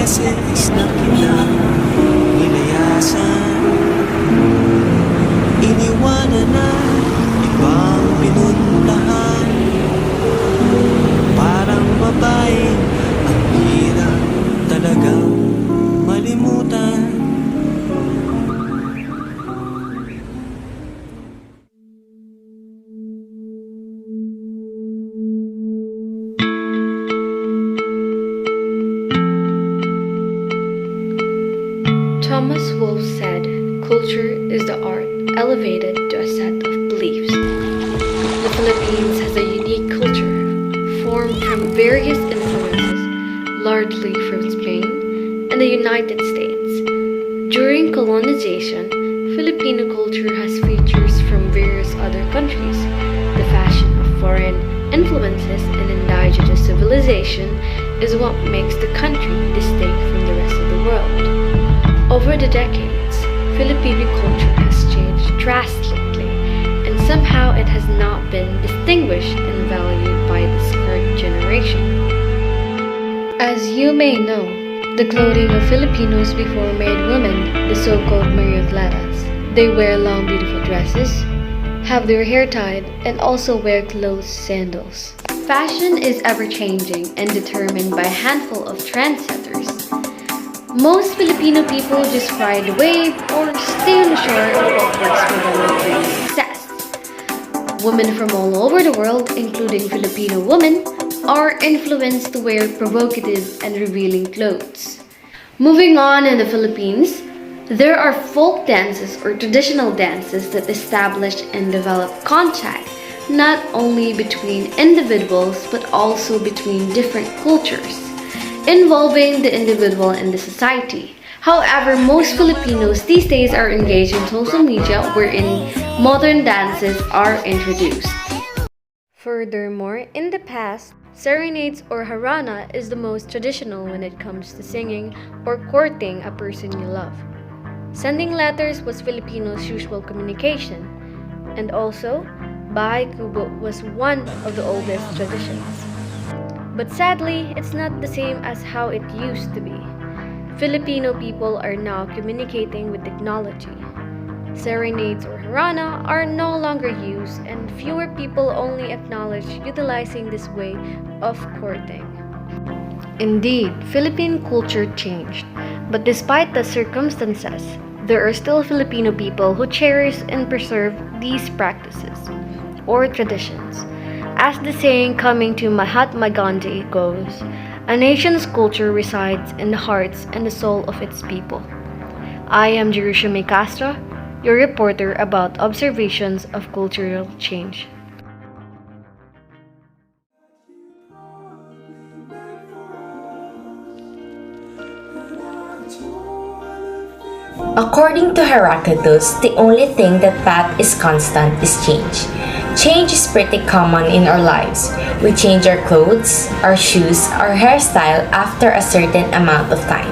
beses na kita nilayasan, iniwanan na ibang pinuntahan. Parang babae, ang hirap talagang malimutan. Thomas Wolfe said, "Culture is the art elevated to a set of beliefs." The Philippines has a unique culture, formed from various influences, largely from Spain and the United States. During colonization, Filipino culture has features from various other countries. The fashion of foreign influences and indigenous civilization is what makes the country distinct from the rest of the world. Over the decades, Filipino culture has changed drastically, and somehow it has not been distinguished and valued by this current generation. As you may know, the clothing of Filipinos before made women the so-called mariotlaras. They wear long, beautiful dresses, have their hair tied, and also wear closed sandals. Fashion is ever-changing and determined by a handful of trendsetters. Most Filipino people just ride the wave or stay on the shore of what works for them and brings success. Women from all over the world, including Filipino women, are influenced to wear provocative and revealing clothes. Moving on in the Philippines, there are folk dances or traditional dances that establish and develop contact not only between individuals but also between different cultures, involving the individual and the society. However, most Filipinos these days are engaged in social media wherein modern dances are introduced. Furthermore, in the past, serenades or harana is the most traditional when it comes to singing or courting a person you love. Sending letters was Filipinos' usual communication, and also, bahay kubo was one of the oldest traditions. But sadly, it's not the same as how it used to be. Filipino people are now communicating with technology. Serenades or harana are no longer used, and fewer people only acknowledge utilizing this way of courting. Indeed, Philippine culture changed, but despite the circumstances, there are still Filipino people who cherish and preserve these practices or traditions. As the saying coming to Mahatma Gandhi goes, a nation's culture resides in the hearts and the soul of its people. I am Jerushia Mae Castro, your reporter about observations of cultural change. According to Heraclitus, the only thing that is constant is change. Change is pretty common in our lives. We change our clothes, our shoes, our hairstyle after a certain amount of time.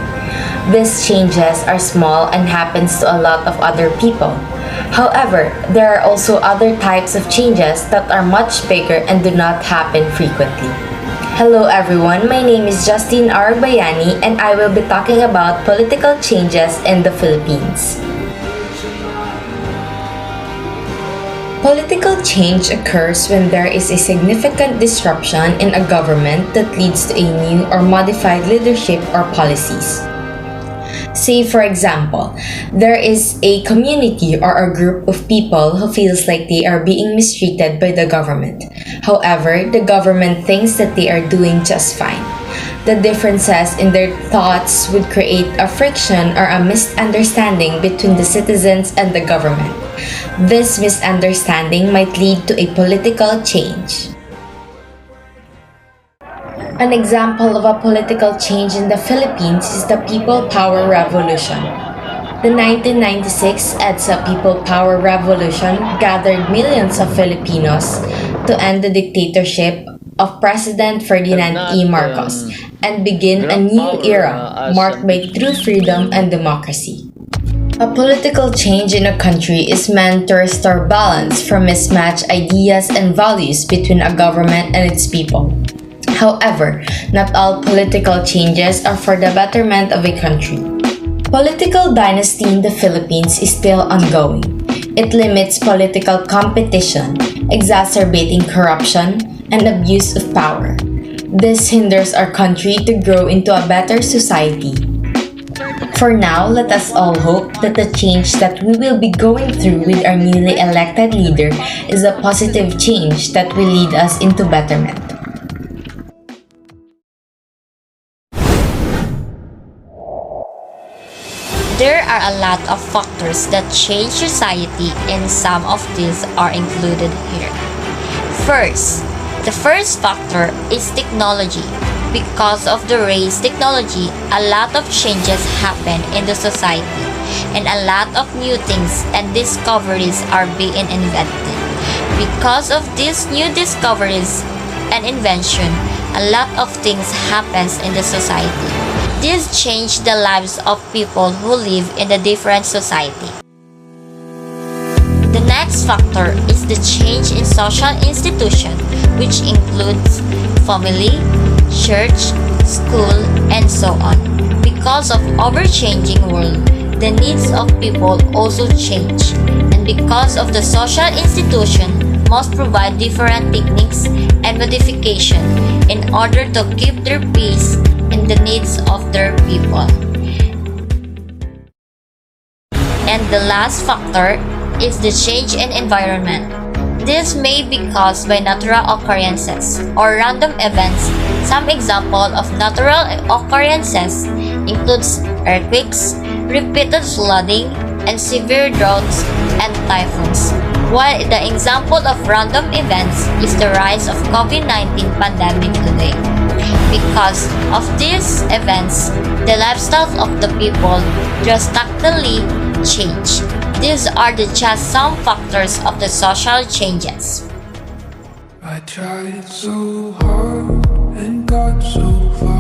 These changes are small and happens to a lot of other people. However, there are also other types of changes that are much bigger and do not happen frequently. Hello everyone, my name is Justine Agbayani and I will be talking about political changes in the Philippines. Political change occurs when there is a significant disruption in a government that leads to a new or modified leadership or policies. Say for example, there is a community or a group of people who feels like they are being mistreated by the government. However, the government thinks that they are doing just fine. The differences in their thoughts would create a friction or a misunderstanding between the citizens and the government. This misunderstanding might lead to a political change. An example of a political change in the Philippines is the People Power Revolution. The 1996 EDSA People Power Revolution gathered millions of Filipinos to end the dictatorship of President Ferdinand E. Marcos and begin a new era marked by true freedom and democracy. A political change in a country is meant to restore balance from mismatched ideas and values between a government and its people. However, not all political changes are for the betterment of a country. Political dynasty in the Philippines is still ongoing. It limits political competition, exacerbating corruption and abuse of power. This hinders our country to grow into a better society. For now, let us all hope that the change that we will be going through with our newly elected leader is a positive change that will lead us into betterment. There are a lot of factors that change society, and some of these are included here. The first factor is technology. Because of the race technology, a lot of changes happen in the society, and a lot of new things and discoveries are being invented. Because of these new discoveries and invention, a lot of things happens in the society. This changed the lives of people who live in the different society. The next factor is the change in social institution, which includes family, church, school, and so on. Because of ever-changing world, the needs of people also change, and because of the social institution must provide different techniques and modification in order to keep their pace in the needs of their people. And the last factor is the change in environment. This may be caused by natural occurrences or random events. Some example of natural occurrences includes earthquakes, repeated flooding, and severe droughts and typhoons. While the example of random events is the rise of COVID-19 pandemic today. Because of these events, the lifestyles of the people drastically change. These are just some factors of the social changes. I tried so hard and got so far.